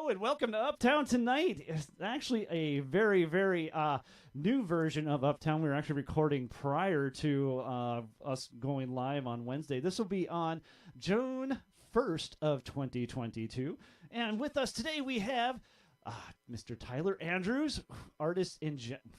and welcome to Uptown Tonight. It's actually a very, very new version of Uptown. We were actually recording prior to us going live on Wednesday. This will be on June 1st of 2022. And with us today we have Mr. Tyler Andrews, artist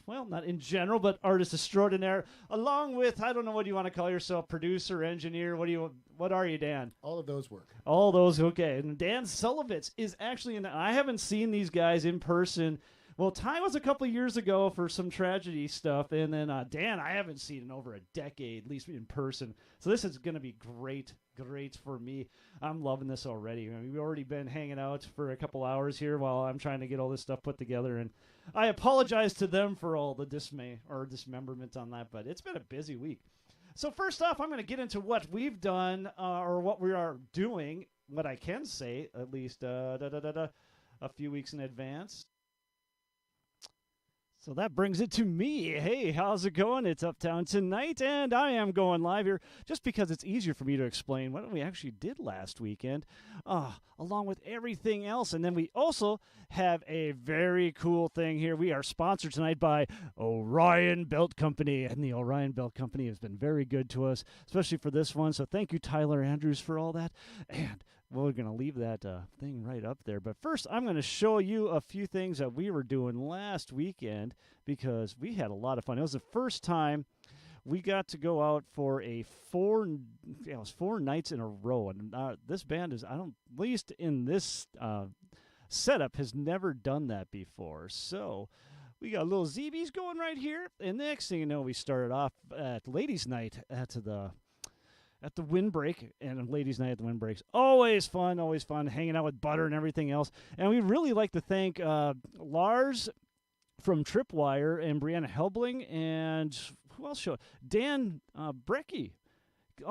not in general, but artist extraordinaire, along with, I don't know what you want to call yourself, producer, engineer, what are you, Dan? All of those work. All those, okay. And Dan Solovitz is actually I haven't seen these guys in person. Well, Ty was a couple of years ago for some tragedy stuff, and then Dan I haven't seen in over a decade, at least in person. So this is going to be great for me. I'm loving this already. I mean, we've already been hanging out for a couple hours here while I'm trying to get all this stuff put together, and I apologize to them for all the dismemberment on that, but it's been a busy week. So first off, I'm going to get into what we've done or what we are doing, what I can say, at least a few weeks in advance. So that brings it to me. Hey, how's it going? It's Uptown Tonight, and I am going live here just because it's easier for me to explain what we actually did last weekend, along with everything else. And then we also have a very cool thing here. We are sponsored tonight by Orion Belt Company, and the Orion Belt Company has been very good to us, especially for this one. So thank you, Tyler Andrews, for all that. And we're going to leave that thing right up there. But first, I'm going to show you a few things that we were doing last weekend because we had a lot of fun. It was the first time we got to go out for four nights in a row. And this band is, at least in this setup, has never done that before. So we got little ZBs going right here. And next thing you know, we started off at Ladies' Night at the Windbreak, and Ladies' Night at the Windbreak's always fun, hanging out with Butter and everything else. And we really like to thank Lars from Tripwire and Brianna Helbling and who else showed? Dan Brecky.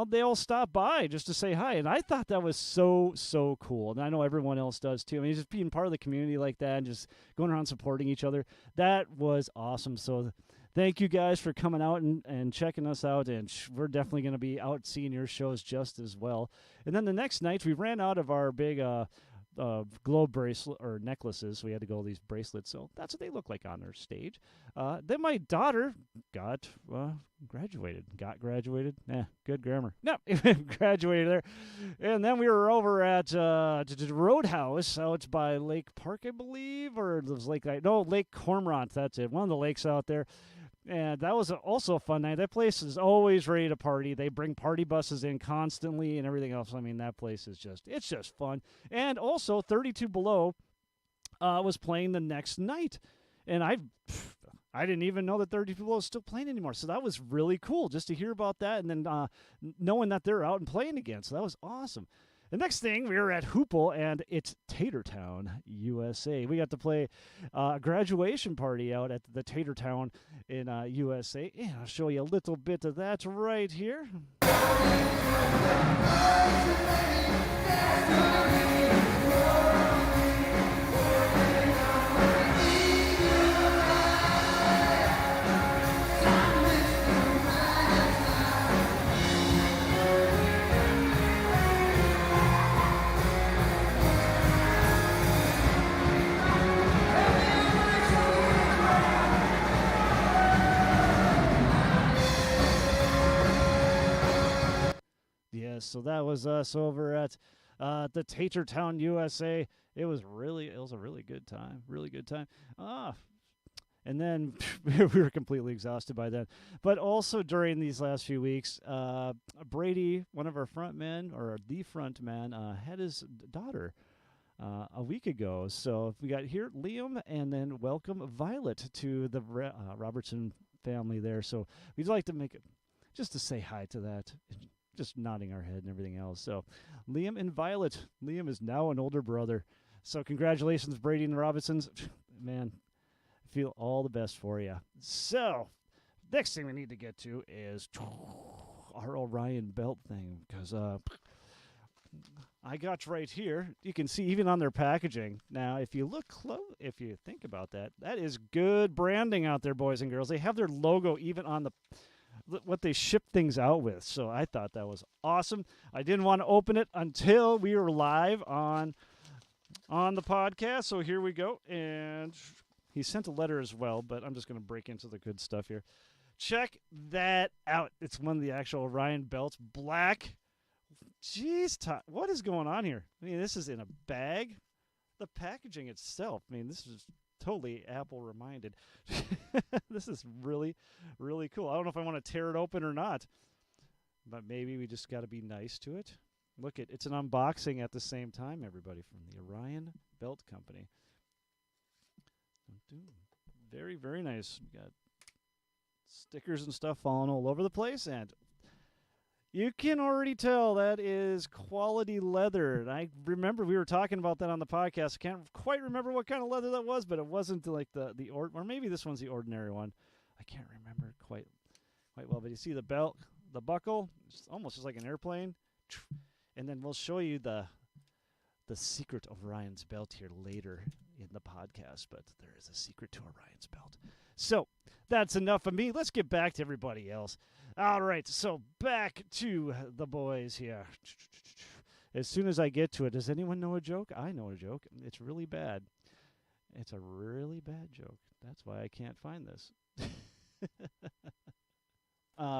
They all stopped by just to say hi, and I thought that was so cool. And I know everyone else does too. I mean, just being part of the community like that and just going around supporting each other, that was awesome. So thank you guys for coming out and checking us out, and we're definitely going to be out seeing your shows just as well. And then the next night, we ran out of our big globe bracelet or necklaces, so we had to go these bracelets. So that's what they look like on their stage. Then my daughter graduated. Good grammar. No, graduated there. And then we were over at Roadhouse out by Lake Park, I believe, or it was Lake Cormorant. That's it. One of the lakes out there. And that was also a fun night. That place is always ready to party. They bring party buses in constantly and everything else. I mean, that place is it's just fun. And also, 32 Below was playing the next night. And I didn't even know that 32 Below is still playing anymore. So that was really cool just to hear about that and then knowing that they're out and playing again. So that was awesome. The next thing, we were at Hoople, and it's Tatertown, USA. We got to play a graduation party out at the Tatertown in USA. And I'll show you a little bit of that right here. Yes, so that was us over at the Tatertown, USA. It was a really good time, and then we were completely exhausted by then. But also during these last few weeks, Brady, one of our front men, or the front man, had his daughter a week ago. So we got here Liam, and then welcome Violet to the Robertson family there. So we'd like to make it just to say hi to that. Just nodding our head and everything else. So Liam and Violet. Liam is now an older brother. So congratulations, Brady and the Robinsons. Man, I feel all the best for you. So next thing we need to get to is our Orion Belt thing, because I got right here. You can see even on their packaging. Now, if you look close, if you think about that, that is good branding out there, boys and girls. They have their logo even on what they ship things out with. So I thought that was awesome. I didn't want to open it until we were live on on the podcast. So here we go. And he sent a letter as well, but I'm just going to break into the good stuff here. Check that out. It's one of the actual Orion belts. Black. Jeez, what is going on here? I mean, this is in a bag. The packaging itself, I mean, this is totally Apple reminded. This is really, really cool. I don't know if I want to tear it open or not, but maybe we just got to be nice to it. Look, it's an unboxing at the same time, everybody, from the Orion Belt Company. Very, very nice. We got stickers and stuff falling all over the place, and you can already tell that is quality leather. And I remember we were talking about that on the podcast. I can't quite remember what kind of leather that was, but it wasn't like or maybe this one's the ordinary one. I can't remember quite well. But you see the belt, the buckle, it's almost just like an airplane. And then we'll show you the secret of Orion's belt here later in the podcast. But there is a secret to Orion's belt. So that's enough of me. Let's get back to everybody else. All right, so back to the boys here. As soon as I get to it, does anyone know a joke? I know a joke. It's really bad. It's a really bad joke. That's why I can't find this.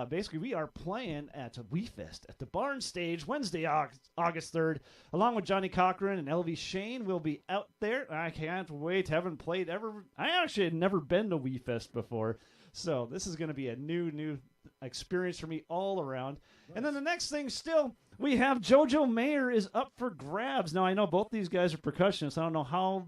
Basically, we are playing at WeFest at the Barn Stage Wednesday, August 3rd, along with Johnny Cochran and LV Shane. We'll be out there. I can't wait. Haven't played ever. I actually had never been to WeFest before, so this is going to be a new experience for me all around. Nice. And then the next thing still, we have JoJo Mayer is up for grabs. Now, I know both these guys are percussionists. I don't know how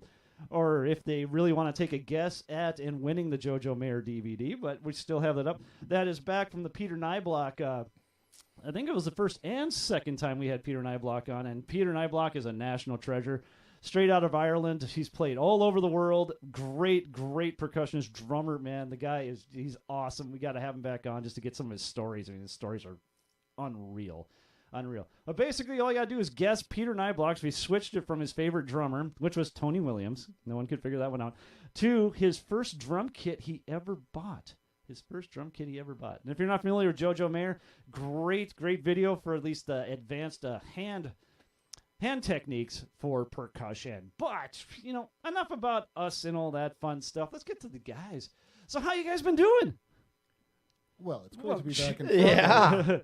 or if they really want to take a guess at and winning the JoJo Mayer DVD, but we still have that up. That is back from the Peter Niblok. I think it was the first and second time we had Peter Niblok on, and Peter Niblok is a national treasure. Straight out of Ireland. He's played all over the world. Great percussionist, drummer, man. The guy he's awesome. We got to have him back on just to get some of his stories. I mean, his stories are unreal. But basically, all you got to do is guess Peter Niblok's. We switched it from his favorite drummer, which was Tony Williams. No one could figure that one out, to his first drum kit he ever bought. And if you're not familiar with JoJo Mayer, great video for at least the advanced hand techniques for percussion. But, enough about us and all that fun stuff. Let's get to the guys. So how you guys been doing? Well, it's great to be back in Fargo. Yeah.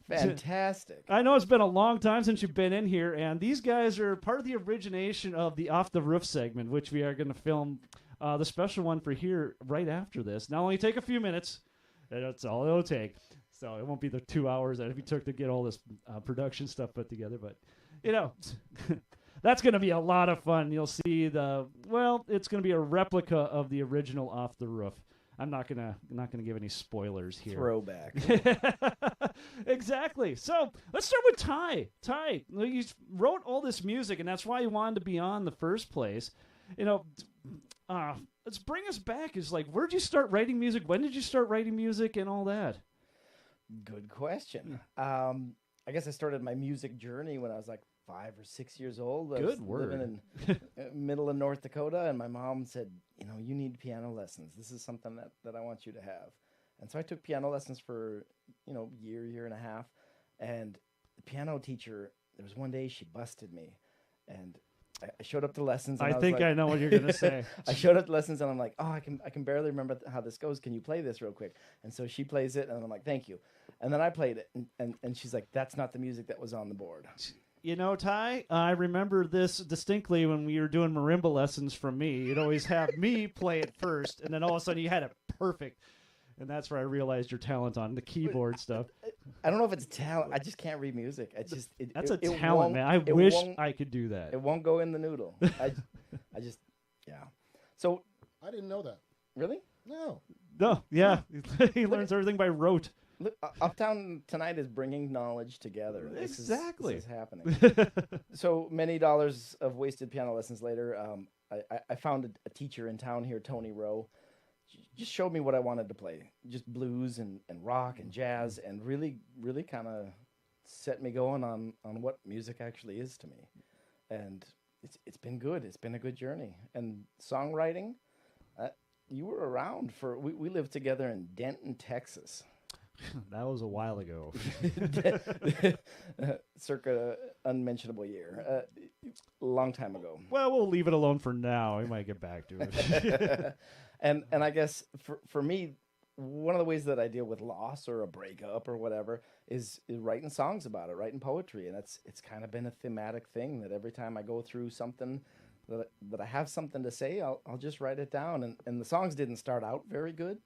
Fantastic. I know it's been a long time since you've been in here, and these guys are part of the origination of the Off the Roof segment, which we are going to film the special one for here right after this. Now, only take a few minutes. That's all it'll take. So it won't be the 2 hours that we took to get all this production stuff put together, but that's going to be a lot of fun. You'll see it's going to be a replica of the original Off the Roof. I'm not gonna give any spoilers here. Throwback. Exactly. So let's start with Ty. Ty, you wrote all this music, and that's why you wanted to be on in the first place. Let's bring us back. Is like, where'd you start writing music? When did you start writing music and all that? Good question. I guess I started my music journey when I was like 5 or 6 years old. I was living in middle of North Dakota, and my mom said, you need piano lessons. This is something that I want you to have. And so I took piano lessons for, year and a half. And the piano teacher, there was one day she busted me. And I showed up to lessons. And I think I know what you're going to say. I showed up to lessons, and I'm like, I can barely remember how this goes. Can you play this real quick? And so she plays it, and I'm like, thank you. And then I played it, and she's like, that's not the music that was on the board. Ty, I remember this distinctly when we were doing marimba lessons from me. You'd always have me play it first, and then all of a sudden you had it perfect. And that's where I realized your talent on the keyboard stuff. I don't know if it's talent. I just can't read music. That's a talent, man. I wish I could do that. It won't go in the noodle. I just, yeah. So I didn't know that. Really? No, yeah. He learns everything by rote. Look, Uptown Tonight is bringing knowledge together. Exactly. This is happening. So many dollars of wasted piano lessons later, I found a teacher in town here, Tony Rowe. Just showed me what I wanted to play. Just blues and rock and jazz, and really kind of set me going on what music actually is to me. And it's been good. It's been a good journey. And songwriting, you were around we lived together in Denton, Texas. That was a while ago. Circa unmentionable year. Long time ago. Well, we'll leave it alone for now. We might get back to it. and I guess for me, one of the ways that I deal with loss or a breakup or whatever is writing songs about it, writing poetry. And it's kind of been a thematic thing that every time I go through something that I have something to say, I'll just write it down. And the songs didn't start out very good.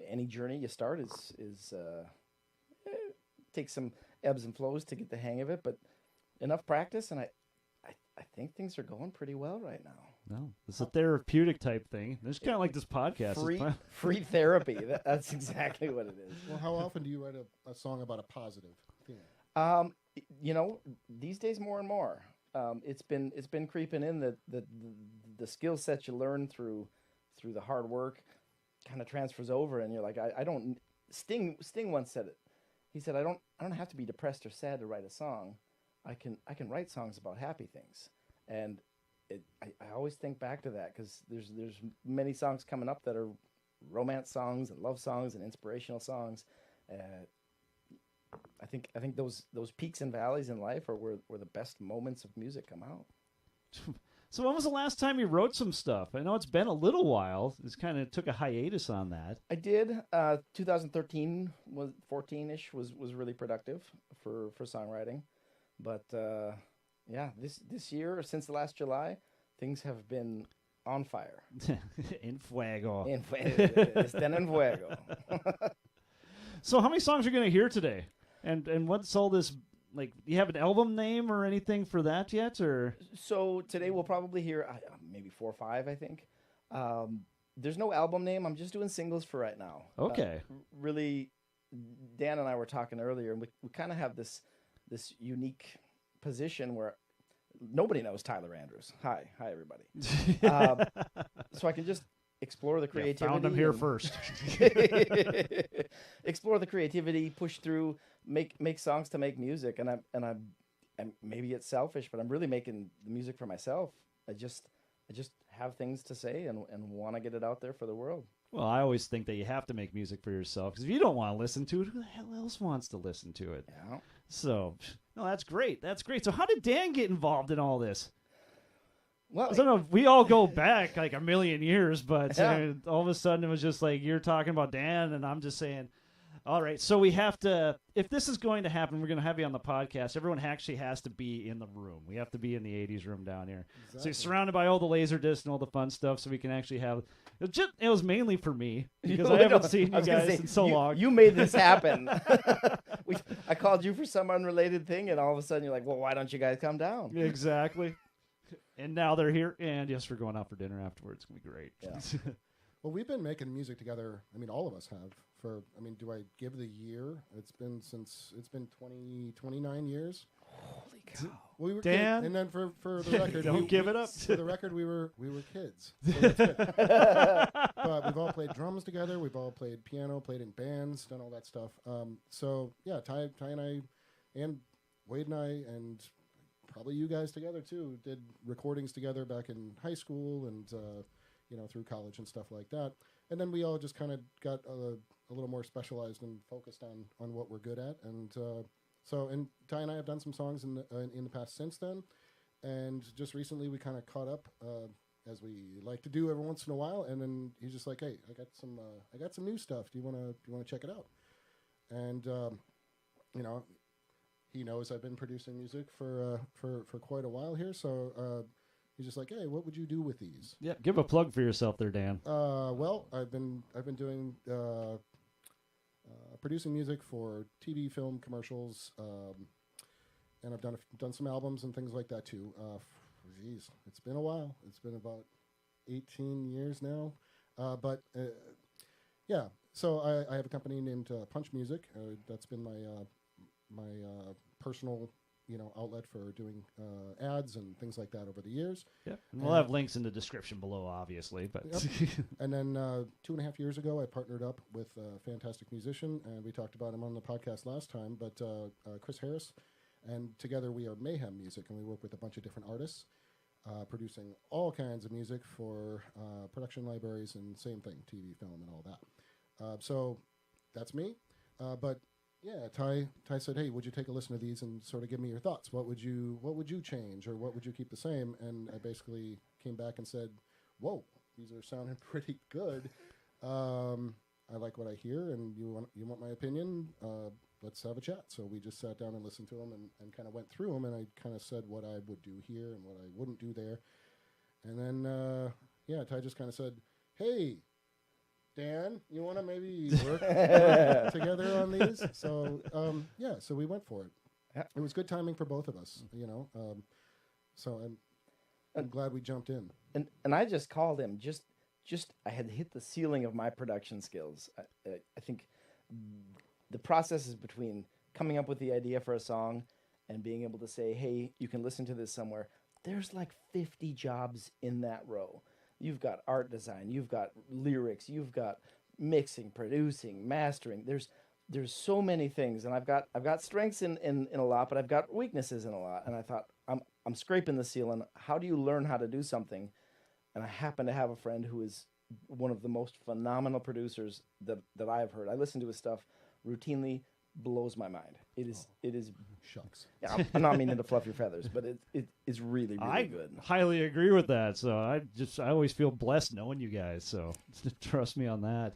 Any journey you start is takes some ebbs and flows to get the hang of it, but enough practice, and I think things are going pretty well right now. No, it's a therapeutic type thing. It's kind of like this podcast. Free therapy. That's exactly what it is. Well, how often do you write a song about a positive theme? These days more and more. It's been creeping in the skill set you learn through the hard work kind of transfers over, and you're like, I don't. Sting once said it. He said, I don't have to be depressed or sad to write a song. I can write songs about happy things, and I always think back to that because there's many songs coming up that are romance songs and love songs and inspirational songs. I think those peaks and valleys in life are where the best moments of music come out. So when was the last time you wrote some stuff? I know it's been a little while. It's kind of took a hiatus on that. I did. 2013 was 14ish was really productive for songwriting, but this year, since the last July, things have been on fire. En fuego. Están en fuego. So how many songs are you going to hear today? And what's all this? Like, do you have an album name or anything for that yet? Or so today we'll probably hear maybe 4 or 5, I think. There's no album name. I'm just doing singles for right now. Okay. Really, Dan and I were talking earlier, and we kind of have this unique position where nobody knows Tyler Andrews. Hi everybody. So I can just explore the creativity. Found him here first. Explore the creativity, push through, make songs to make music, and maybe it's selfish, but I'm really making the music for myself. I just have things to say and want to get it out there for the world. Well, I always think that you have to make music for yourself, because if you don't want to listen to it, who the hell else wants to listen to it? Yeah. So, no, that's great. That's great. So how did Dan get involved in all this? Well, I don't know. We all go back like a million years, but yeah. All of a sudden it was just like you're talking about Dan, and I'm just saying, all right, so we have to, if this is going to happen, we're going to have you on the podcast. Everyone actually has to be in the room. We have to be in the 80s room down here. Exactly. So you're surrounded by all the laser discs and all the fun stuff, so we can actually have, it was mainly for me, because I haven't seen you guys in so long. You made this happen. I called you for some unrelated thing, and all of a sudden you're like, well, why don't you guys come down? Exactly. And now they're here, and yes, we're going out for dinner afterwards. It's going to be great. Yeah. Well, we've been making music together. I mean, all of us have. Do I give the year? It's been 29 years. Holy cow! Well, we were Dan, kids. And then for the record, don't give it up. For the record, we were kids. So that's good. But we've all played drums together. We've all played piano, played in bands, done all that stuff. So yeah, Ty and I, and Wade and I, and probably you guys together too, did recordings together back in high school and through college and stuff like that. And then we all just kind of got a little more specialized and focused on what we're good at. And and Ty and I have done some songs in the past since then. And just recently we kind of caught up, as we like to do every once in a while. And then he's just like, "Hey, I got some new stuff. Do you want to check it out?" And he knows I've been producing music for quite a while here. So he's just like, "Hey, what would you do with these?" Yeah, give a plug for yourself there, Dan. Well, I've been doing producing music for TV, film, commercials, and I've done some albums and things like that too. Geez, it's been a while. It's been about 18 years now. Yeah. So I have a company named Punch Music. That's been my personal outlet for doing ads and things like that over the years. Yep. And we'll have links in the description below, obviously. But yep. And then 2.5 years ago, I partnered up with a fantastic musician, and we talked about him on the podcast last time, but Chris Harris. And together we are Mayhem Music, and we work with a bunch of different artists, producing all kinds of music for production libraries and same thing, TV, film, and all that. So that's me. But yeah, Ty said, hey, would you take a listen to these and sort of give me your thoughts? What would you change, or what would you keep the same? And I basically came back and said, whoa, these are sounding pretty good. I like what I hear, and you want my opinion? Let's have a chat. So we just sat down and listened to them and kind of went through them, and I kind of said what I would do here and what I wouldn't do there. And then, Ty just kind of said, hey, Dan, you want to maybe work together on these? So, so we went for it. It was good timing for both of us, so I'm glad we jumped in. And I just called him. Just I had hit the ceiling of my production skills. I think the process is between coming up with the idea for a song and being able to say, hey, you can listen to this somewhere. There's like 50 jobs in that row. You've got art design, you've got lyrics, you've got mixing, producing, mastering. There's so many things, and I've got strengths in a lot, but I've got weaknesses in a lot. And I thought, I'm scraping the ceiling. How do you learn how to do something? And I happen to have a friend who is one of the most phenomenal producers that I've heard. I listen to his stuff routinely. Blows my mind. It is shucks. Yeah, I'm not meaning to fluff your feathers, but it is really good. I highly agree with that. So I always feel blessed knowing you guys. So trust me on that.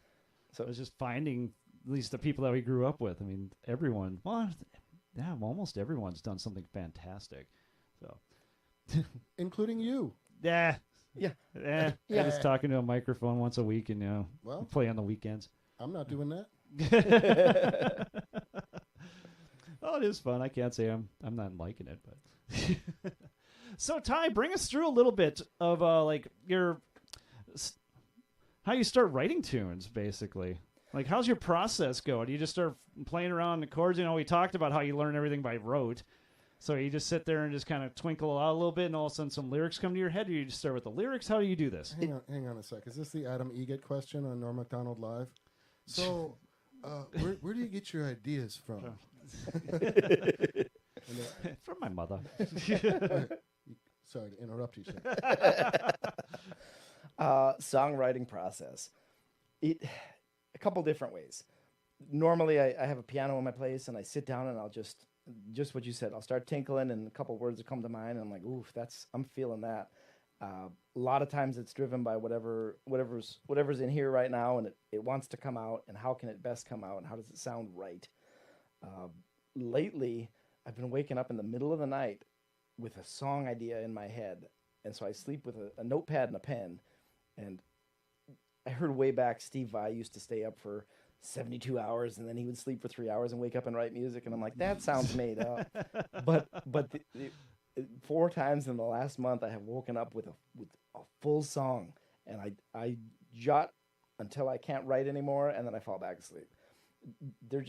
So it's just finding at least the people that we grew up with. I mean, everyone. Well, yeah, almost everyone's done something fantastic. So, including you. Yeah. Yeah. I just talking to a microphone once a week, and play on the weekends. I'm not doing that. Oh, it is fun. I can't say I'm not liking it, but so Ty, bring us through a little bit of how you start writing tunes, basically. Like, how's your process go? Do you just start playing around the chords? We talked about how you learn everything by rote. So you just sit there and just kind of twinkle out a little bit, and all of a sudden some lyrics come to your head, or you just start with the lyrics? How do you do this? Hang on a sec. Is this the Adam Egget question on Norm Macdonald Live? So, where do you get your ideas from? From my mother. Sorry to interrupt you, sir. Songwriting process. A couple different ways. Normally, I have a piano in my place, and I sit down and I'll just what you said. I'll start tinkling, and a couple words will come to mind, and I'm like, oof, I'm feeling that. A lot of times it's driven by whatever's in here right now, and it wants to come out, and how can it best come out, and how does it sound right? Lately, I've been waking up in the middle of the night with a song idea in my head, and so I sleep with a notepad and a pen. And I heard way back Steve Vai used to stay up for 72 hours, and then he would sleep for 3 hours and wake up and write music, and I'm like, that sounds made up. But 4 times in the last month, I have woken up with a full song, and I jot until I can't write anymore, and then I fall back asleep. They're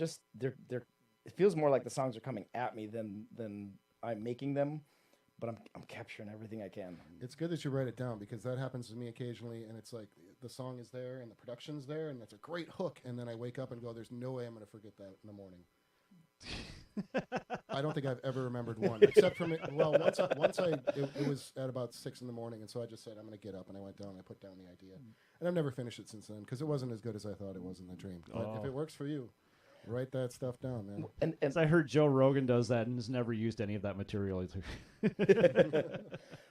it feels more like the songs are coming at me than I'm making them, but I'm capturing everything I can. It's good that you write it down, because that happens to me occasionally, and it's like the song is there and the production's there, and that's a great hook, and then I wake up and go, there's no way I'm going to forget that in the morning. I don't think I've ever remembered one, except for it was at about 6 in the morning, and so I just said, I'm going to get up, and I went down and I put down the idea. And I've never finished it since then, because it wasn't as good as I thought it was in the dream. But if it works for you, write that stuff down, man. And I heard Joe Rogan does that and has never used any of that material either.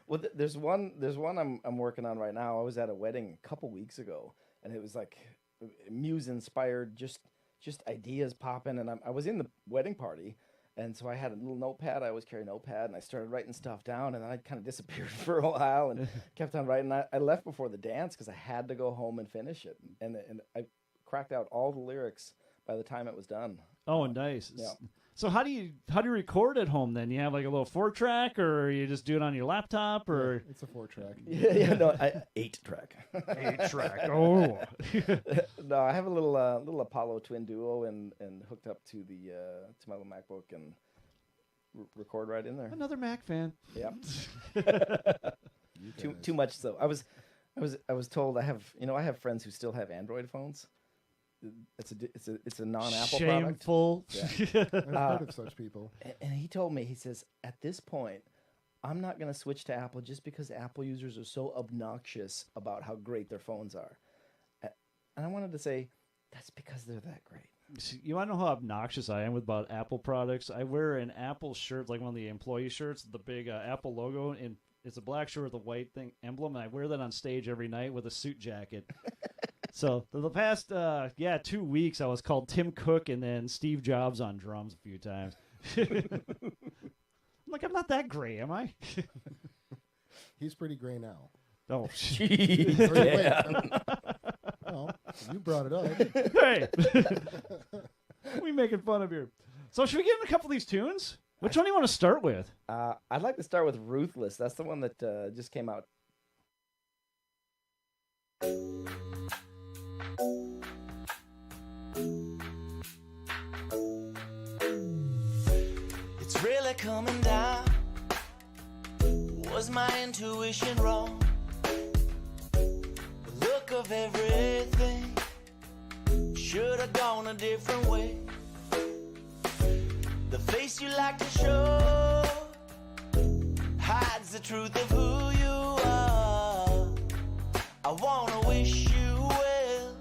Well, there's one I'm working on right now. I was at a wedding a couple weeks ago, and it was like muse inspired, just ideas popping. And I was in the wedding party, and so I had a little notepad. I always carry a notepad, and I started writing stuff down, and then I kind of disappeared for a while and kept on writing. I left before the dance because I had to go home and finish it, and I cracked out all the lyrics by the time it was done. Oh, nice. Yeah. So how do you record at home then? You have like a little 4-track, or you just do it on your laptop, or yeah, it's a 4-track. No, 8-track. 8-track. Oh. No, I have a little Apollo Twin Duo and hooked up to the to my little MacBook and record right in there. Another Mac fan. Yeah. Too much so. I was told I have friends who still have Android phones. It's a non-Apple product. Shameful. Yeah. I've heard of such people. And he told me, he says, at this point, I'm not going to switch to Apple just because Apple users are so obnoxious about how great their phones are. And I wanted to say, That's because they're that great. You want to know how obnoxious I am about Apple products? I wear an Apple shirt, like one of the employee shirts, the big Apple logo, and it's a black shirt with a white emblem, and I wear that on stage every night with a suit jacket. So the past 2 weeks, I was called Tim Cook and then Steve Jobs on drums a few times. I'm like, I'm not that gray, am I? He's pretty gray now. Oh, jeez. Well, you brought it up. Hey, we making fun of here. So should we get in a couple of these tunes? Which one do you want to start with? I'd like to start with Ruthless. That's the one that just came out. It's really coming down. Was my intuition wrong? The look of everything should have gone a different way. The face you like to show hides the truth of who you are. I wanna wish you well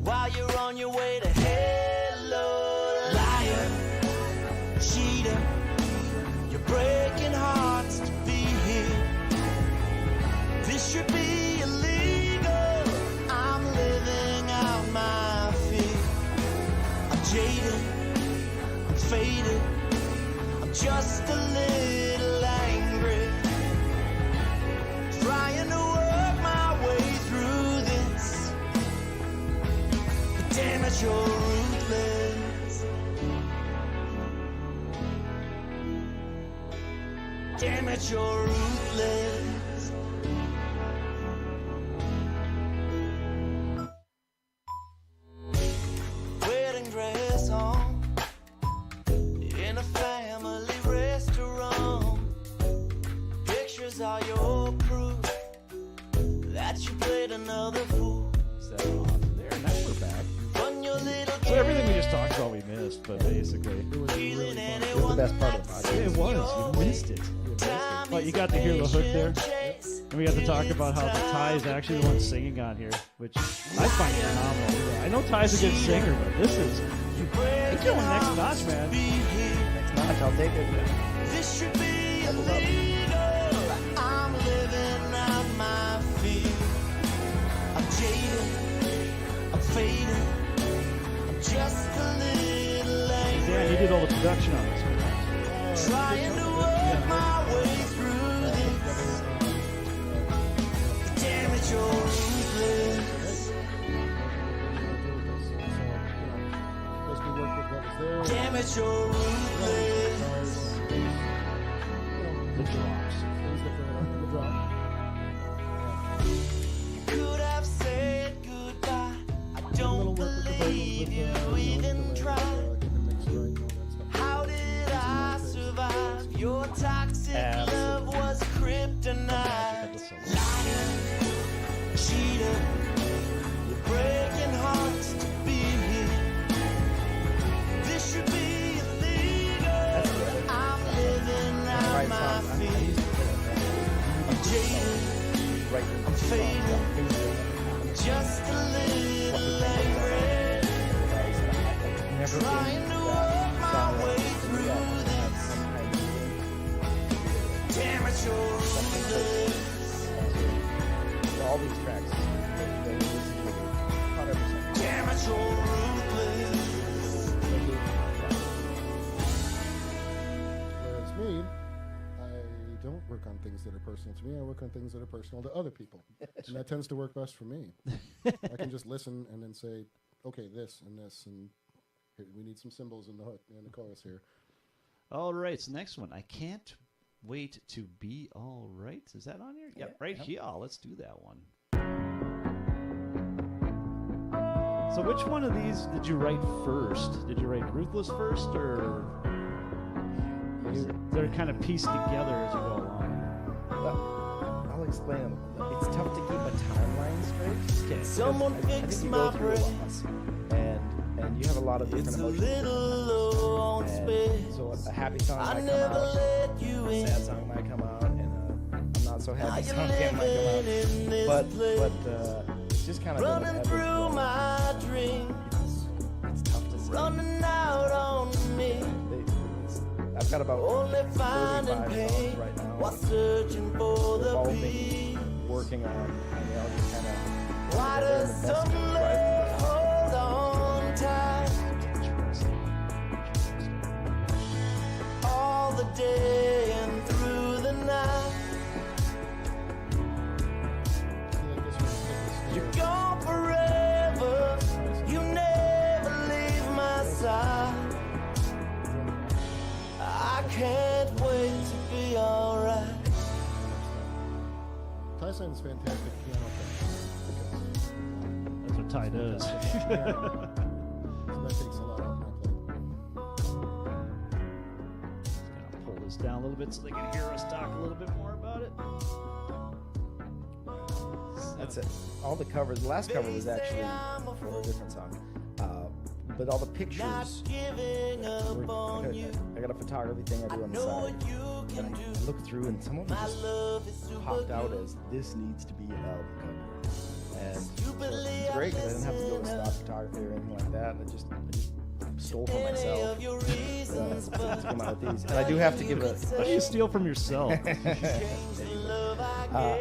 while you're on your way to hell. Liar, cheater, you're breaking hearts to be here. This should be illegal. I'm living out my fear. I'm jaded, I'm faded, I'm just a little angry, trying to work my way through this. But damn it, you're ruthless. Damn it, you're ruthless. Wedding dress on in a family restaurant. Pictures are your proof that you played another fool. Is that on there? Now we're back. Run your little So everything we just talked about we missed, but basically. It was really fun. It was the best part of the podcast. It was. You missed it. Well, you got to hear the hook there. And we got to talk about how Ty is actually the one singing on here, which I find phenomenal. I know Ty's a good singer, but this is... He's going next notch, man. Next notch, I'll take it. This should be illegal. I'm living out my fear. I'm jaded, I'm faded, I'm just a little angry. Yeah, he did all the production on this one. Trying to work my way through this. Damn it, you're ruthless. Basically worked with what was there. Damn it, you're ruthless. The drops. Things that fill it up in the drop. You could have said goodbye. I don't believe you even tried. How did I survive? Your toxic love was kryptonite. Liar, cheater, you're breaking hearts to be here. This should be illegal. I'm living out my fear. I'm jaded, I'm faded, I'm just a little angry, trying to work my way through this. Damn it, you're ruthless. All these tracks. Damn it, you're ruthless. Whereas me, I don't work on things that are personal to me. I work on things that are personal to other people. And that tends to work best for me. I can just listen and then say, okay, this, and here, we need some cymbals in the hook and the chorus here. All right, so next one. I can't wait to be all right. Is that on here? Yep, right here. Let's do that one. So which one of these did you write first? Did you write Ruthless first, or they're kind of pieced together as you go along? I'll explain them. It's tough to keep a timeline straight. Can someone fix my brain? And you have a lot of different It's a emotions. little low on space. So a happy song I might come never out, let you a in. sad song might come out, and a not so Now happy you're song might come living in out. this But place, it's just kind of running through my dreams. got about 35 songs right now. Searching for We've all been working on, and they all just kind of why does some love hold on tight all the day and through the night? You're gone forever, you never leave my side. I can't wait to be alright. Tyson's fantastic piano player. That's what Ty does. So that takes a lot out of my plate. Just gonna pull this down a little bit so they can hear us talk a little bit more about it. That's it. All the covers. The last cover was actually for a different song. But all the pictures. I got a photography thing I do on the side. And I look through, and some of them just popped out as this needs to be an album cover. And so it's great because I didn't have to go to stock photography or anything like that. I just stole from myself. To come out with these. And I do have to give a. What do you steal from yourself? I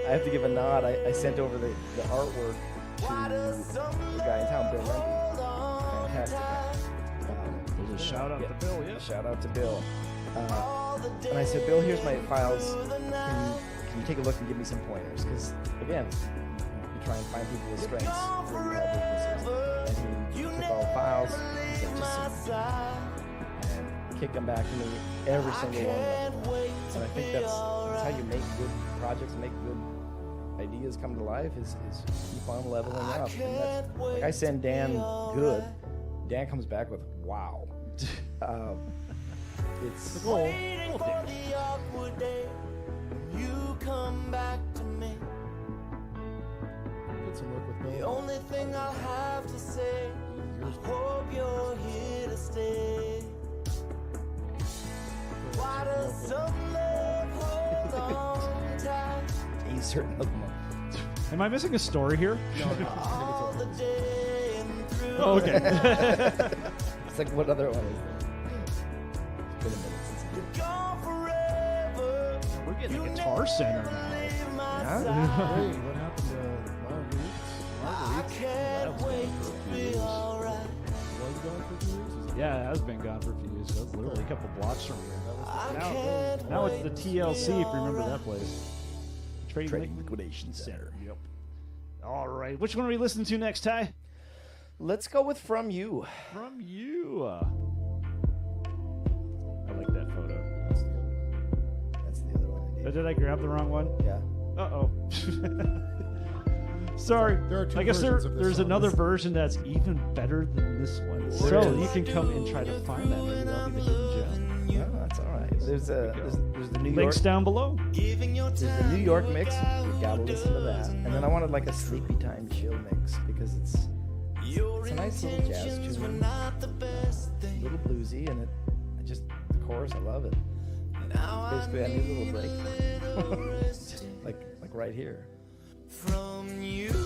have to give a nod. I sent over the artwork to the guy in town, Bill Lemke. Fantastic. There's a shout out to Bill, yeah. Shout out to Bill. And I said, Bill, here's my files. Can you take a look and give me some pointers? Because, again, you try and find people with strengths where you have weaknesses. And he took all the files, he said, just and kicked them back to me, every single one of them. And I think that's how you make good projects, make good ideas come to life, is keep on leveling up. And that's, like I send Dan good, Dan comes back with, wow. It's the goal. You come back to me. Did some work with Bill. The only thing I'll have to say, I hope you're here to stay. Why does some love hold on tight? He's certain of them. Am I missing a story here? No, I think All the it's day and through Oh, okay. It's like, what other one is there? It's been a minute since he did. You're gone forever. We're getting a guitar center now. Leave my Yeah? side. Hey, what happened to Wild Weeks? I can't wait to be alright. Was gone for 2 weeks? Is it? Yeah, it has been gone for a few years. That's literally a couple blocks from here. I can't Now it's the wait to TLC, be if you remember alright. that place. Trading Liquidation Center. Yep. All right. Which one are we listening to next, Ty? Let's go with From You. From You. I like that photo. That's the other one. That's the other one I did. Did I grab the wrong one? Yeah. Uh-oh. Sorry. There are two I guess versions of this there's song. another version that's even better than this one. So is. you can come and try to find that. Maybe that'll be the hidden gem. Oh, that's all right. There's the New York. Links down below. There's the New York mix. You gotta listen to that. And then I wanted like a sleepy time chill mix because it's a nice little jazz tune, a little bluesy, and the chorus, I love it. Basically, I need a little break, like right here. From you. So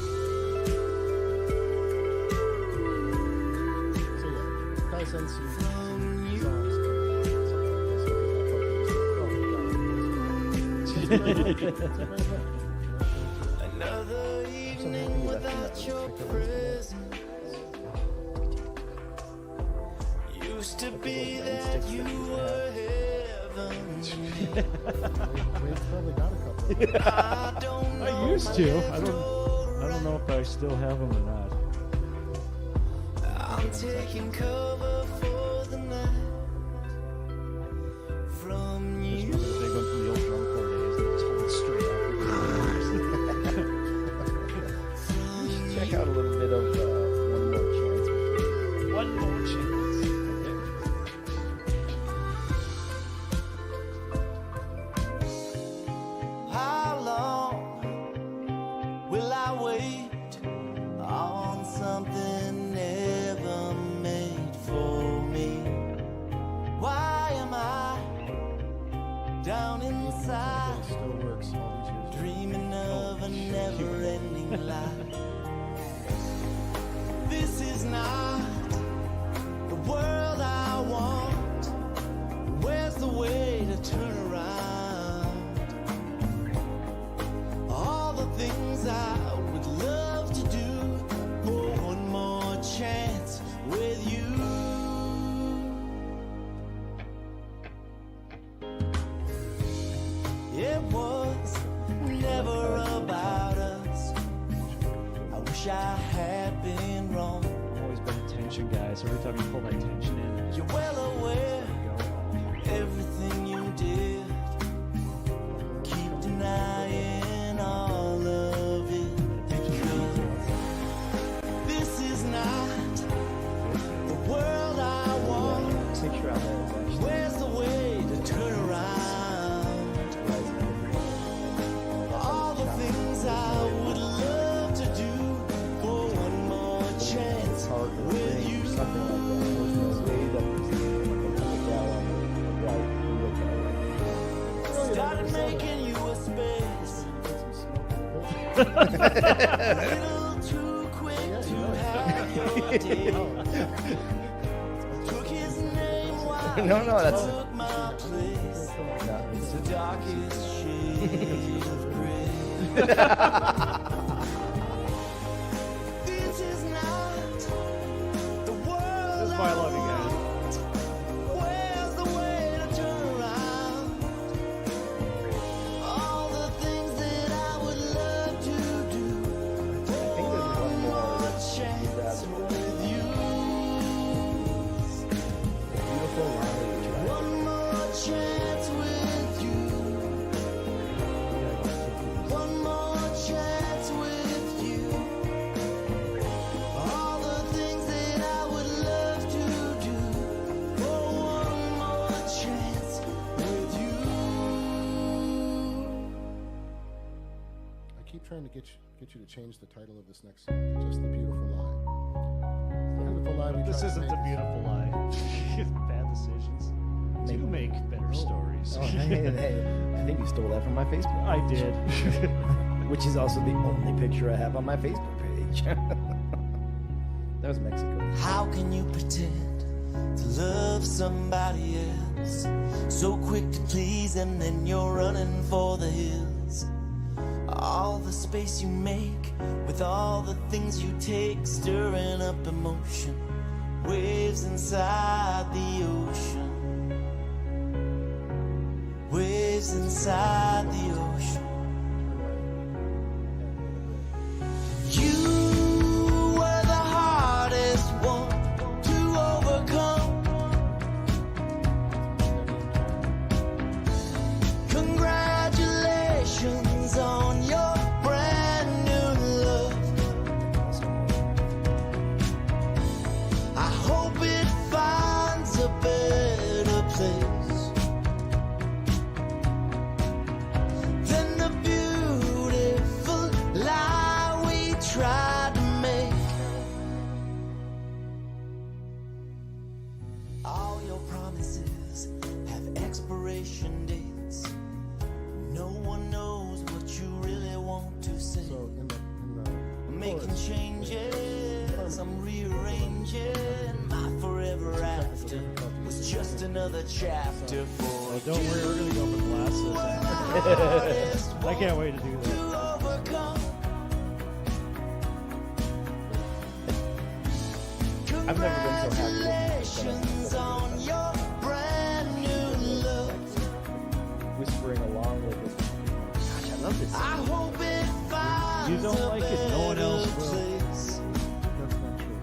yeah, Ty sends you From you. songs. Another evening without your presence. Used to be that you were heaven. Wade's probably got a couple of them. I don't know. I used to. I don't know if I still have them or not. I'm taking cover for the night. From Just you. remember the big one from the old drum corps days that just hold straight up. Check out a little bit of One More Chance. One more chance. How long will I wait on something never made for me? Why am I guys. Every time you pull that tension in. You're well aware everything you did. Keep denying all of it. Because this is not the world I want. Where's the way to turn around? All the things I would love to do for one more chance with you. Started making you a space. A little too quick to have your day. Took his name while No, that's took my place. It's the darkest shade of gray. This is not the world. This is why I love you guys. Where's the way to turn around? All the things that I would love to do. One more chance with you. One more chance with you. One more chance with you. All the things that I would love to do for one more chance with you. I keep trying to get you to change the title of this next song to just The Beautiful Lie. The Beautiful Lie we This tried to isn't make a beautiful lie. Bad decisions. You make better stories. Oh, hey, I think you stole that from my Facebook. I did. Which is also the only picture I have on my Facebook page. That was Mexico. How can you pretend to love somebody else? So quick to please and then you're running for the hills. All the space you make with all the things you take, stirring up emotion, waves inside the ocean. Waves inside the ocean. You were the hardest one to overcome. Congratulations on your brand new love. I hope it finds a better place than the beautiful lie we tried to make. All your promises have expiration dates. No one knows what you really want to say. So in the I'm making chorus, changes, I'm rearranging. My forever after was just another chapter for Oh, don't worry, we're gonna go for glasses. I can't wait to do that. I've never been so happy with Congratulations on your brand new love. whispering along with it. Gosh, I love this I song. hope it finds You don't like it, no one else will. that's not true.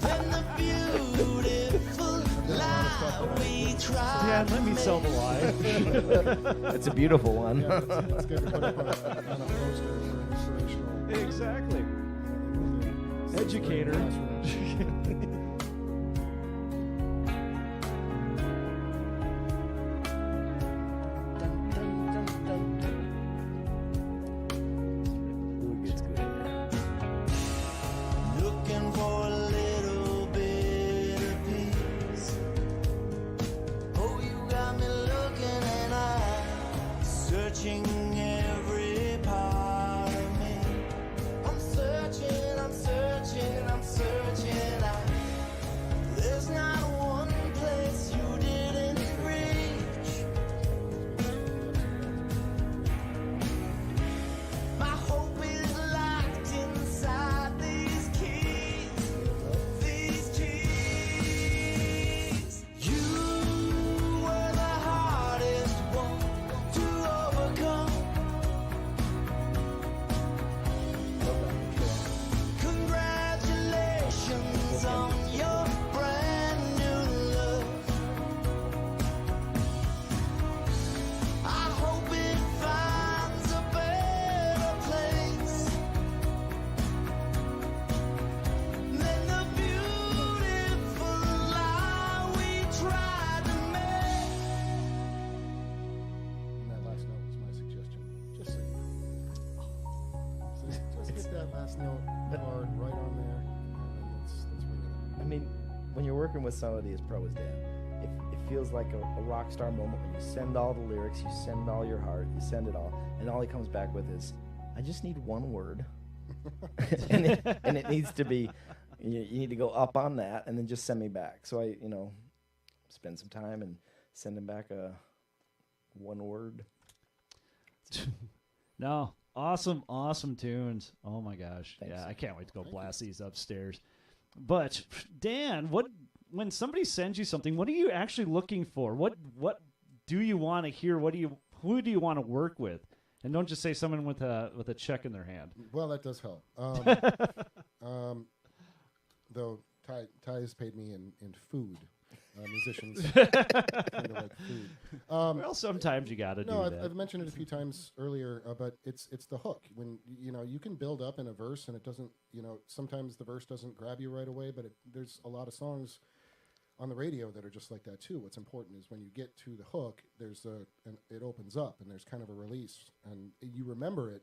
Than the beautiful lie we tried. Dad, let me sell the lie. It's a beautiful one. Yeah, it's good to put up on a poster for inspirational. Exactly. Educator. Ooh, it gets good in there. Looking for a little bit of peace. Oh, you got me looking and I'm searching every part of me. I'm searching, I'm searching, I'm searching. I mean, when you're working with somebody as pro as Dan, it feels like a rock star moment when you send all the lyrics, you send all your heart, you send it all, and all he comes back with is, I just need one word. and it needs to be, you need to go up on that and then just send me back. So I, spend some time and send him back a one word. No, awesome tunes. Oh my gosh. Thanks. Yeah, I can't wait to go blast these upstairs. But Dan, when somebody sends you something, what are you actually looking for? What do you want to hear? Who do you want to work with? And don't just say someone with a check in their hand. Well, that does help. Though Ty has paid me in food. Musicians kind of like food. Well, sometimes you got to do that. I've mentioned it a few times earlier, but it's the hook. When you can build up in a verse, and it doesn't. Sometimes the verse doesn't grab you right away, but there's a lot of songs on the radio that are just like that too. What's important is when you get to the hook, it opens up, and there's kind of a release, and you remember it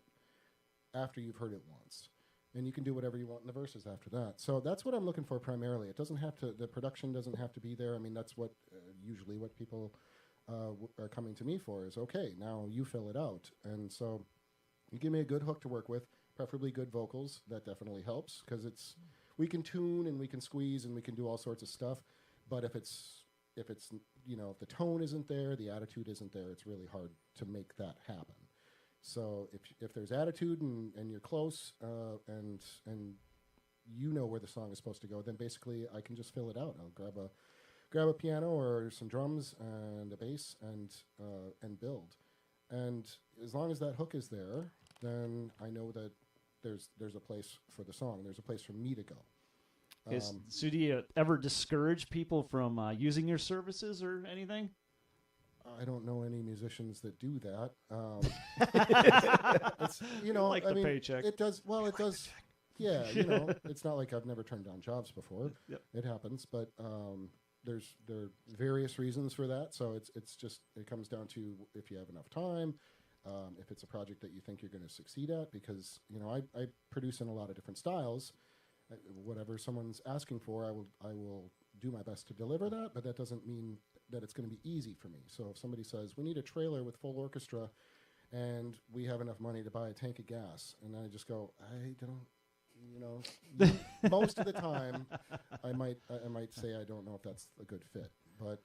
after you've heard it once. And you can do whatever you want in the verses after that. So that's what I'm looking for primarily. It doesn't have to. The production doesn't have to be there. I mean, that's what usually what people are coming to me for is, okay, now you fill it out. And so you give me a good hook to work with, preferably good vocals. That definitely helps because we can tune and we can squeeze and we can do all sorts of stuff. But if the tone isn't there, the attitude isn't there, it's really hard to make that happen. So if there's attitude and you're close and you know where the song is supposed to go, then basically I can just fill it out. I'll grab a piano or some drums and a bass and build. And as long as that hook is there, then I know that there's a place for the song. There's a place for me to go. Okay, so do you ever discourage people from using your services or anything? I don't know any musicians that do that. It's, like the paycheck. It does. Well, it does. Yeah, it's not like I've never turned down jobs before. Yep. It happens, but there are various reasons for that. So it comes down to if you have enough time, if it's a project that you think you're going to succeed at. Because I produce in a lot of different styles. Whatever someone's asking for, I will do my best to deliver that. But that doesn't mean that it's going to be easy for me. So if somebody says, we need a trailer with full orchestra and we have enough money to buy a tank of gas, and I just go, I don't, most of the time I might say I don't know if that's a good fit. But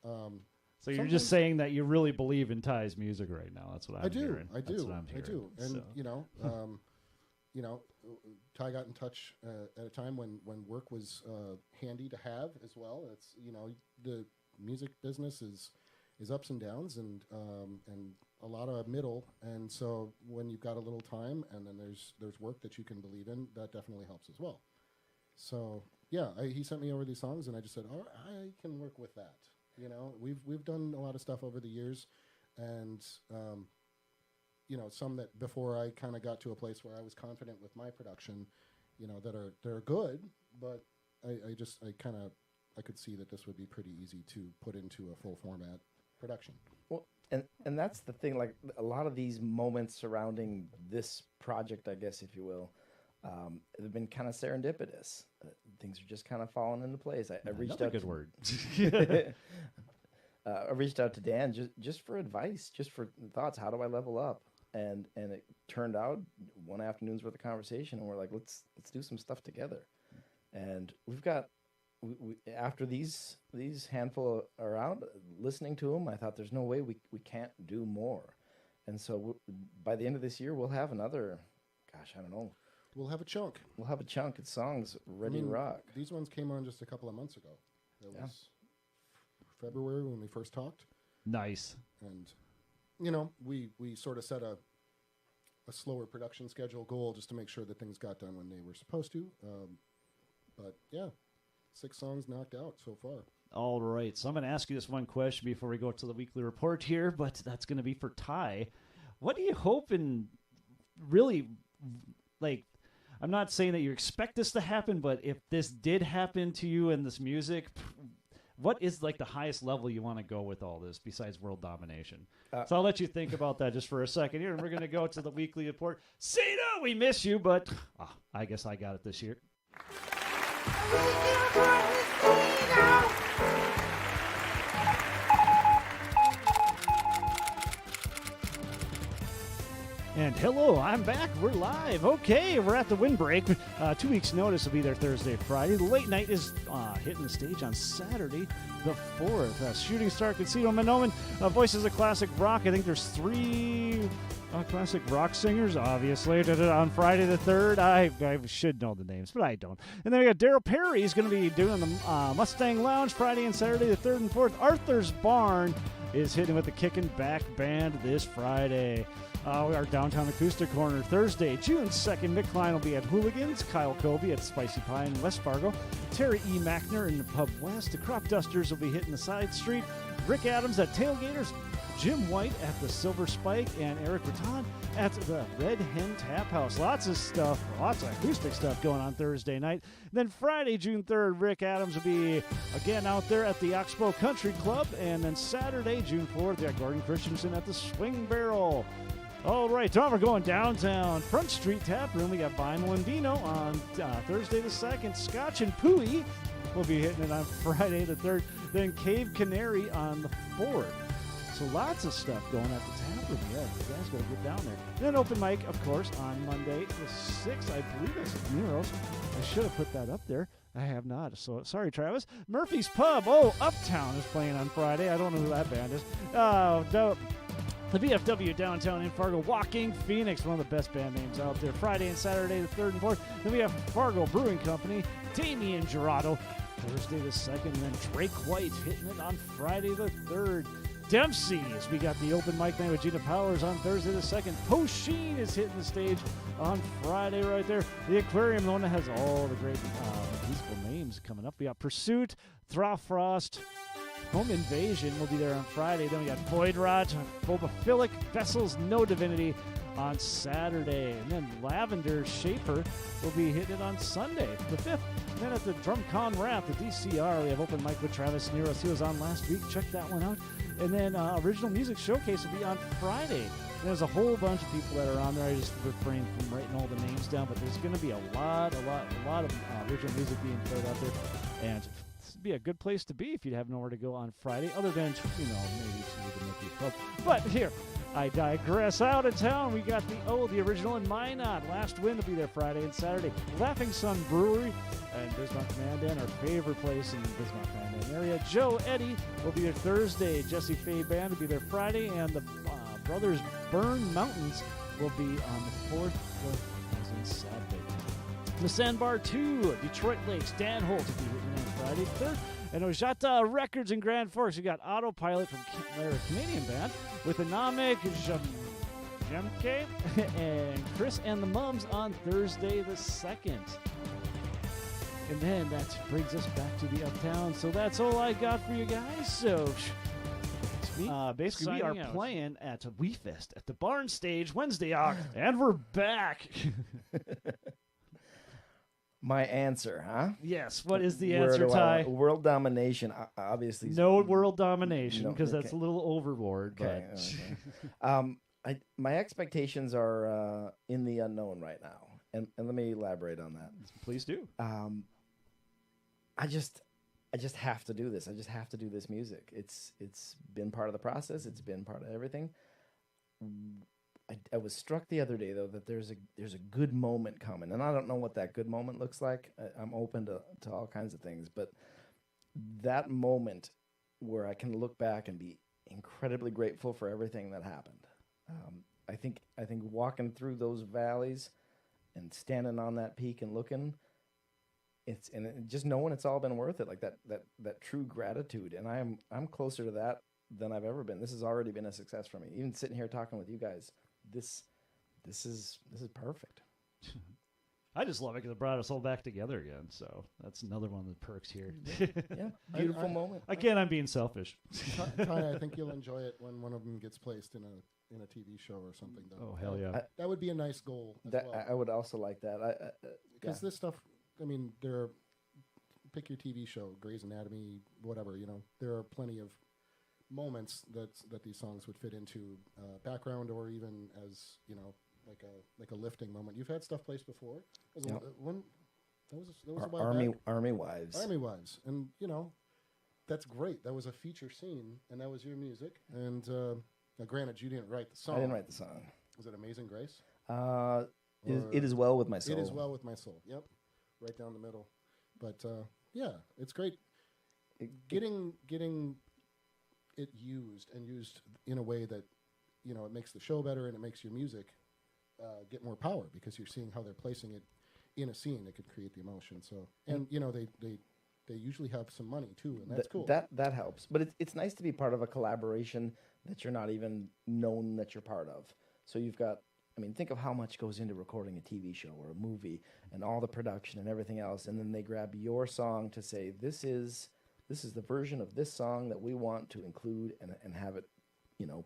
so you're just saying that you really believe in Ty's music right now. That's what I'm hearing. I do. And Ty got in touch at a time when work was handy to have as well. It's the music business is ups and downs and a lot of middle, and so when you've got a little time and then there's work that you can believe in, that definitely helps as well. So yeah, he sent me over these songs and I just said, oh, I can work with that. We've done a lot of stuff over the years, and some that before I kind of got to a place where I was confident with my production, that are good, but I could see that this would be pretty easy to put into a full format production. Well, and that's the thing, like a lot of these moments surrounding this project, I guess, if you will, have been kind of serendipitous. Things are just kind of falling into place. I reached out. Good word. I reached out to Dan just for advice, just for thoughts. How do I level up? And it turned out one afternoon's worth of conversation, and we're like, let's do some stuff together. And we've got. After these handful are out, listening to them, I thought there's no way we can't do more. And so by the end of this year, we'll have another, I don't know. We'll have a chunk. We'll have a chunk of songs ready to rock. These ones came on just a couple of months ago. It was February when we first talked. Nice. And, we sort of set a slower production schedule goal just to make sure that things got done when they were supposed to. But, yeah. 6 songs knocked out so far. All right. So I'm going to ask you this one question before we go to the weekly report here, but that's going to be for Ty. What do you hope and really, I'm not saying that you expect this to happen, but if this did happen to you in this music, what is the highest level you want to go with all this besides world domination? So I'll let you think about that just for a second here, and we're going to go to the weekly report. Cena, we miss you, but I guess I got it this year. And hello, I'm back. We're live. Okay, we're at the windbreak. 2 weeks' notice will be there Thursday, Friday. The late night is hitting the stage on Saturday, the 4th. Shooting Star Casino Manoman, Voices of Classic Rock. I think there's 3 classic rock singers, obviously. On Friday the 3rd. I should know the names, but I don't. And then we got Daryl Perry. He's going to be doing the Mustang Lounge Friday and Saturday the 3rd and 4th. Arthur's Barn is hitting with the Kickin' Back Band this Friday. Our Downtown Acoustic Corner Thursday, June 2nd. Mick Klein will be at Hooligans. Kyle Colby at Spicy Pie in West Fargo. Terry E. Mackner in the Pub West. The Crop Dusters will be hitting the side street. Rick Adams at Tailgaters. Jim White at the Silver Spike. And Eric Ratton at the Red Hen Tap House. Lots of stuff, lots of acoustic stuff going on Thursday night. Then Friday, June 3rd, Rick Adams will be again out there at the Oxbow Country Club. And then Saturday, June 4th, we got Gordon Christensen at the Swing Barrel. All right, Tom, we're going downtown. Front Street Tap Room, we got Vinyl and Vino on Thursday the 2nd. Scotch and Pooey will be hitting it on Friday the 3rd. Then Cave Canary on the 4th. So lots of stuff going at the tap room. Yeah, you guys got to get down there. Then open mic, of course, on Monday the 6th. I believe it's at Nero's. I should have put that up there. I have not. So sorry, Travis. Murphy's Pub. Oh, Uptown is playing on Friday. I don't know who that band is. The VFW downtown in Fargo, Walking Phoenix, one of the best band names out there. Friday and Saturday the 3rd and 4th. Then we have Fargo Brewing Company, Damien Gerardo, Thursday the 2nd. And then Drake White hitting it on Friday the 3rd. Dempsey's, we got the open mic night with Gina Powers on Thursday the 2nd. Post Sheen is hitting the stage on Friday right there. The Aquarium, the one that has all the great musical names coming up. We got Pursuit, Throfrost, Home Invasion will be there on Friday. Then we got Void Rot, Phobophilic, Vessels, No Divinity on Saturday. And then Lavender Shaper will be hitting it on Sunday, the 5th. And then at the Drum Con Rap, the DCR, we have open mic with Travis Neros. He was on last week. Check that one out. And then Original Music Showcase will be on Friday. And there's a whole bunch of people that are on there. I just refrained from writing all the names down, but there's going to be a lot of original music being played out there. And this would be a good place to be if you have nowhere to go on Friday, other than, maybe to the Mickey Pub. But here, I digress. Out of town, we got the original in Minot. Last Wind will be there Friday and Saturday. Laughing Sun Brewery and Bismarck Mandan, our favorite place in the Bismarck Mandan area. Joe Eddy will be there Thursday. Jesse Faye Band will be there Friday. And the Brothers Burn Mountains will be on the 4th, 5th, as in Saturday. The Sandbar 2, Detroit Lakes, Dan Holt will be hitting on Friday the 3rd. And Ojata Records in Grand Forks, we got Autopilot from their Canadian band with Anamic, Jemke, and Chris and the Mums on Thursday the 2nd. And then that brings us back to the Uptown. So that's all I got for you guys. So basically we are playing at WeFest at the Barn Stage Wednesday, and we're back. My answer, huh? Yes. What is the answer, Ty? World domination, obviously. No world domination, because that's a little overboard. Okay. Okay. My expectations are in the unknown right now, and let me elaborate on that. Please do. I just have to do this. I just have to do this music. It's been part of the process. It's been part of everything. I was struck the other day, though, that there's a good moment coming, and I don't know what that good moment looks like. I'm open to all kinds of things, but that moment where I can look back and be incredibly grateful for everything that happened. I think walking through those valleys and standing on that peak and looking, just knowing it's all been worth it, like that true gratitude, and I'm closer to that than I've ever been. This has already been a success for me. Even sitting here talking with you guys. This is perfect. I just love it because it brought us all back together again. So that's another one of the perks here. Yeah, beautiful moment. Again, I'm being selfish. Ty, I think you'll enjoy it when one of them gets placed in a TV show or something. Though. Oh hell yeah! That would be a nice goal. I would also like that. Because this stuff, I mean, pick your TV show, Grey's Anatomy, whatever. There are plenty of moments that these songs would fit into background, or even as like a lifting moment. You've had stuff placed before. That was a while back. Army Wives, and that's great. That was a feature scene, and that was your music. And now, granted, you didn't write the song. I didn't write the song. Is it Amazing Grace? It is well with my soul. It is well with my soul. Yep, right down the middle. But yeah, it's great getting it used in a way that it makes the show better and it makes your music get more power because you're seeing how they're placing it in a scene that could create the emotion. So and they usually have some money too, and that's cool. That helps. But it's nice to be part of a collaboration that you're not even known that you're part of. So you've got. I mean, think of how much goes into recording a TV show or a movie and all the production and everything else, and then they grab your song to say, this is the version of this song that we want to include and have it,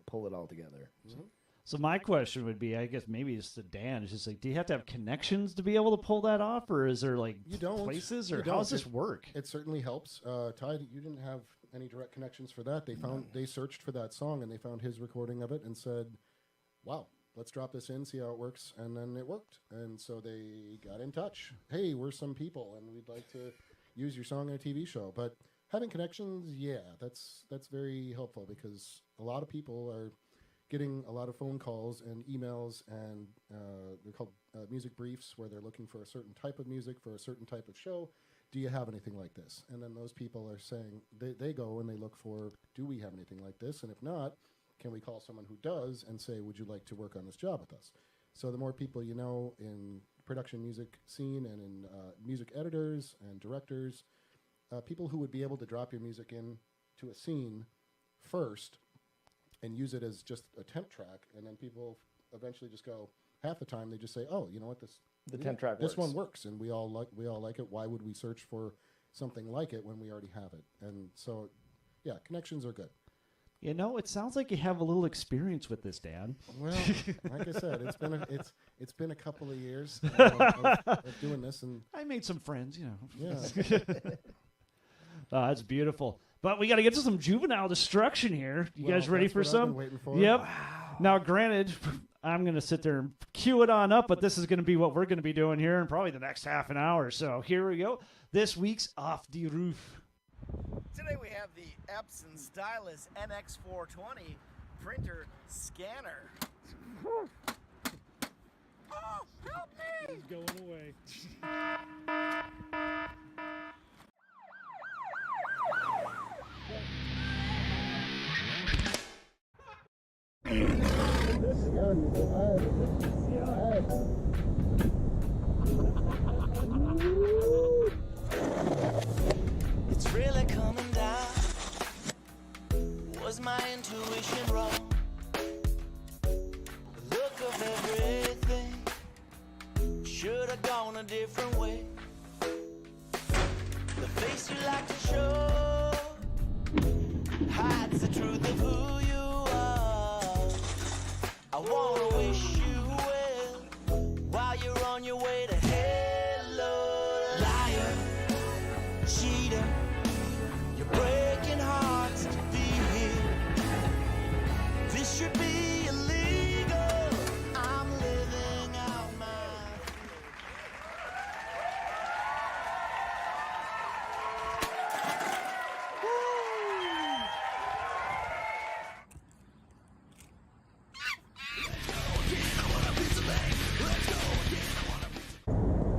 pull it all together. Mm-hmm. So my question would be, I guess maybe it's to Dan, it's just like, do you have to have connections to be able to pull that off, or is there like places, or how does this work? It certainly helps. Ty, you didn't have any direct connections for that. They searched for that song and they found his recording of it and said, wow. Let's drop this in, see how it works, and then it worked. And so they got in touch. Hey, we're some people, and we'd like to use your song in a TV show. But having connections, yeah, that's very helpful because a lot of people are getting a lot of phone calls and emails, and they're called music briefs, where they're looking for a certain type of music for a certain type of show. Do you have anything like this? And then those people are saying, they go and they look for, do we have anything like this? And if not, can we call someone who does and say, would you like to work on this job with us? So the more people you know in production music scene and in music editors and directors, people who would be able to drop your music in to a scene first and use it as just a temp track, and then people eventually just go, half the time they just say, oh, you know what, the temp track this one works, and we all like it. Why would we search for something like it when we already have it? And so, yeah, connections are good. It sounds like you have a little experience with this, Dan. Well, like I said, it's been a couple of years of doing this, and I made some friends, Yeah, that's beautiful. But we got to get to some juvenile destruction here. You guys ready for some? I've been waiting for. Yep. Wow. Now, granted, I'm going to sit there and cue it on up, but this is going to be what we're going to be doing here in probably the next half an hour. So here we go. This week's Off the Roof. Today we have the Epson Stylus NX420 printer scanner. Oh, help me! He's going away. It's really coming down. Was my intuition wrong? The look of everything should have gone a different way. The face you like to show hides the truth of who you are. I wanna wish you well while you're on your way to hello, liar, cheater. You're breaking hearts to be here. This should be illegal. I'm living out my.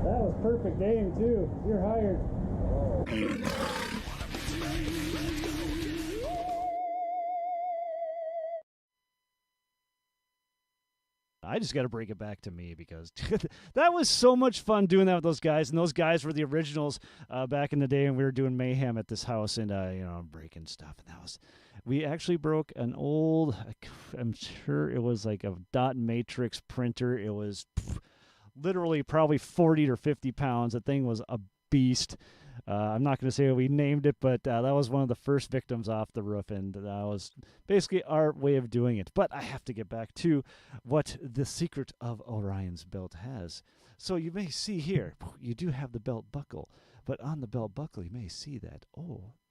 That was perfect aim, too. You're hired. I just got to bring it back to me because that was so much fun doing that with those guys. And those guys were the originals back in the day, and we were doing mayhem at this house and, breaking stuff. And we actually broke an old, I'm sure it was like a dot matrix printer. It was literally probably 40 or 50 pounds. The thing was a beast. I'm not going to say we named it, but that was one of the first victims off the roof, and that was basically our way of doing it. But I have to get back to what the secret of Orion's belt has. So you may see here, you do have the belt buckle, but on the belt buckle you may see that,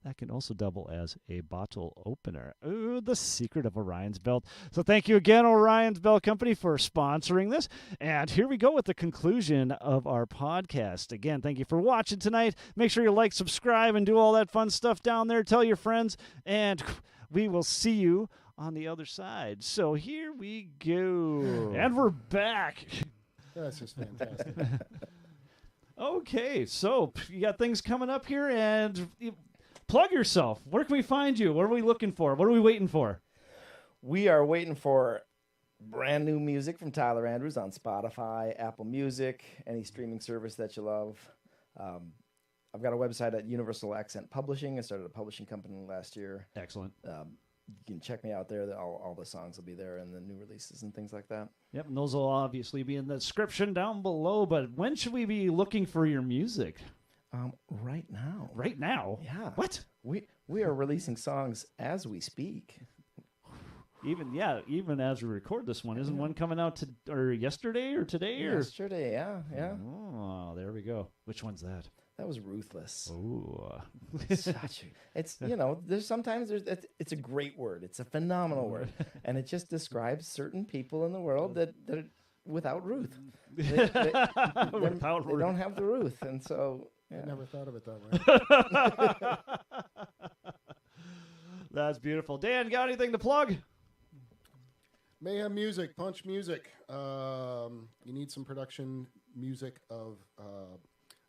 that can also double as a bottle opener. Ooh, the secret of Orion's belt. So thank you again, Orion's Belt Company, for sponsoring this. And here we go with the conclusion of our podcast. Again, thank you for watching tonight. Make sure you like, subscribe, and do all that fun stuff down there. Tell your friends, and we will see you on the other side. So here we go. And we're back. That's just fantastic. Okay, so you got things coming up here, and plug yourself. Where can we find you? What are we looking for? What are we waiting for? We are waiting for brand new music from Tyler Andrews on Spotify, Apple Music, any streaming service that you love. I've got a website at Universal Accent Publishing. I started a publishing company last year. Excellent. You can check me out there. All the songs will be there and the new releases and things like that. Yep, and those will obviously be in the description down below. But when should we be looking for your music? Right now. Right now? Yeah. What? We are releasing songs as we speak. Even as we record this one, isn't one coming out yesterday or today? Yesterday, yeah. Oh, there we go. Which one's that? That was Ruthless. Oh, It's it's a great word. It's a phenomenal word, and it just describes certain people in the world that without Ruth, they don't have the Ruth, and so I never thought of it that way. That's beautiful. Dan, got anything to plug? Mayhem Music, Punch Music. You need some production music of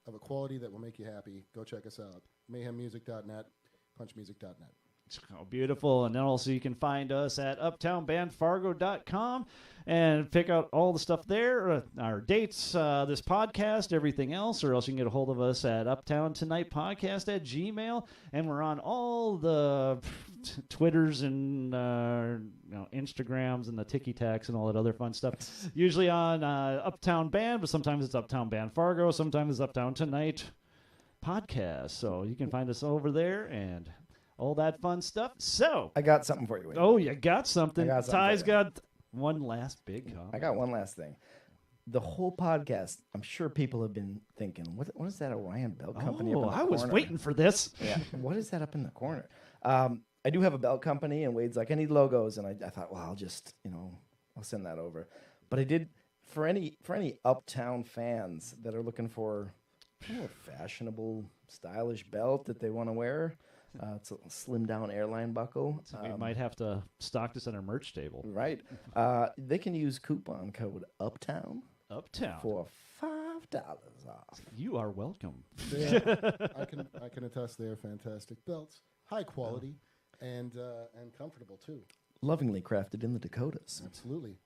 a quality that will make you happy. Go check us out. mayhemmusic.net, punchmusic.net. Oh, beautiful. And then also you can find us at uptownbandfargo.com and pick out all the stuff there, our dates, this podcast, everything else, or else you can get a hold of us at Uptown Tonight Podcast at Gmail. And we're on all the Twitters and Instagrams and the Tiki-Taks and all that other fun stuff. Usually on Uptown Band, but sometimes it's Uptown Band Fargo, sometimes it's Uptown Tonight Podcast. So you can find us over there and all that fun stuff. So I got something for you. Wade. Oh, you got something. I got something Ty's for you. got one last big comment. I got one last thing. The whole podcast, I'm sure people have been thinking, what is that Orion Belt Company up in the I was corner? waiting for this. Yeah, what is that up in the corner? I do have a belt company, and Wade's like, I need logos, and I thought, well, I'll just, I'll send that over. But I did for any Uptown fans that are looking for a more fashionable, stylish belt that they want to wear. It's a slim down airline buckle. So we might have to stock this on our merch table. Right. They can use coupon code Uptown for $5 off. You are welcome. I can attest they are fantastic belts, high quality, and comfortable too. Lovingly crafted in the Dakotas. Absolutely.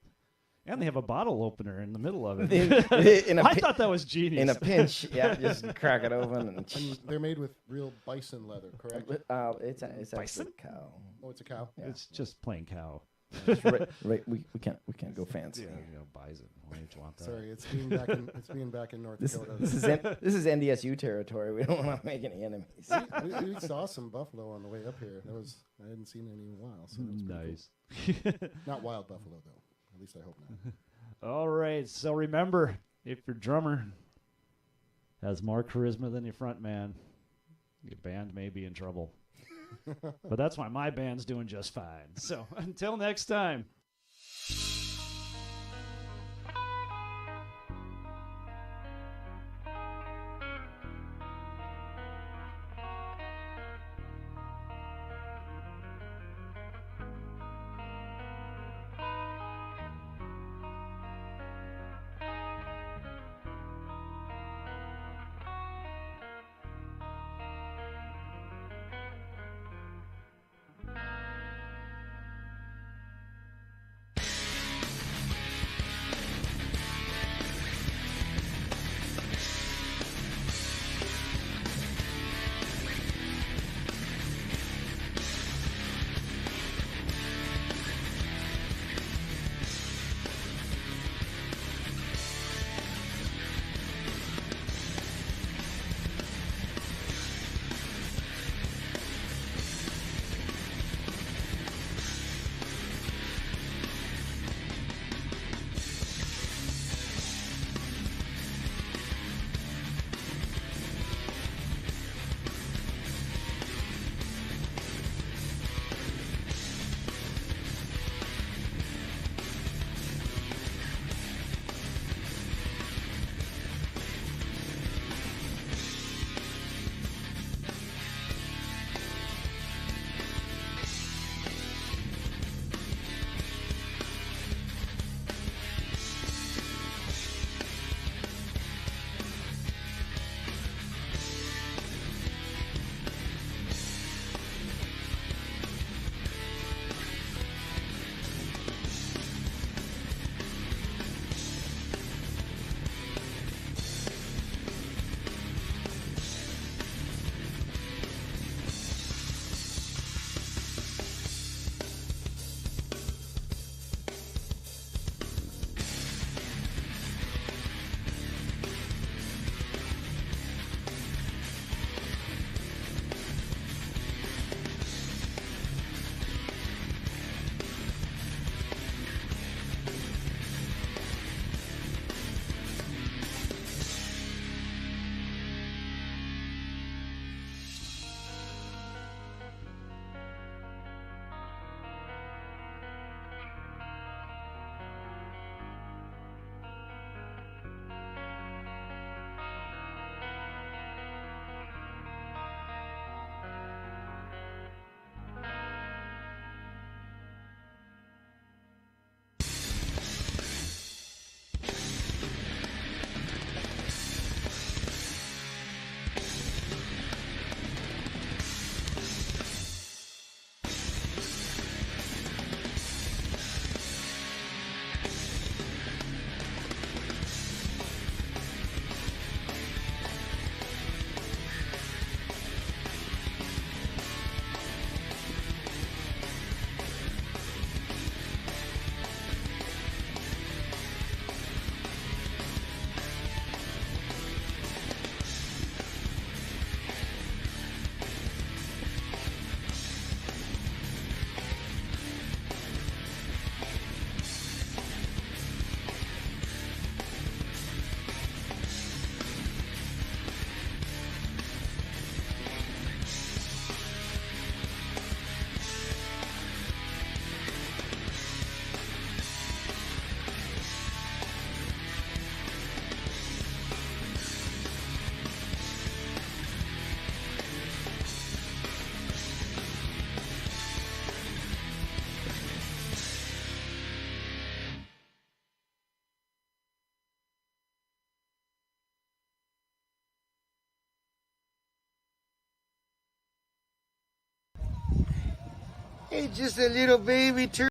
And they have a bottle opener in the middle of it. I thought that was genius. In a pinch, yeah, just crack it open. And they're made with real bison leather, correct? It's Bison? actually a cow. Oh, it's a cow. Yeah. It's just plain cow. Right, we can't go fancy. Bison. Why don't you want that? Sorry, it's being back in North Dakota. This is NDSU territory. We don't want to make any enemies. we saw some buffalo on the way up here. I hadn't seen any in a while. So that was pretty Nice. cool. Not wild buffalo though. At least I hope not. All right. So remember, if your drummer has more charisma than your front man, your band may be in trouble. But that's why my band's doing just fine. So until next time. It's just a little baby turtle.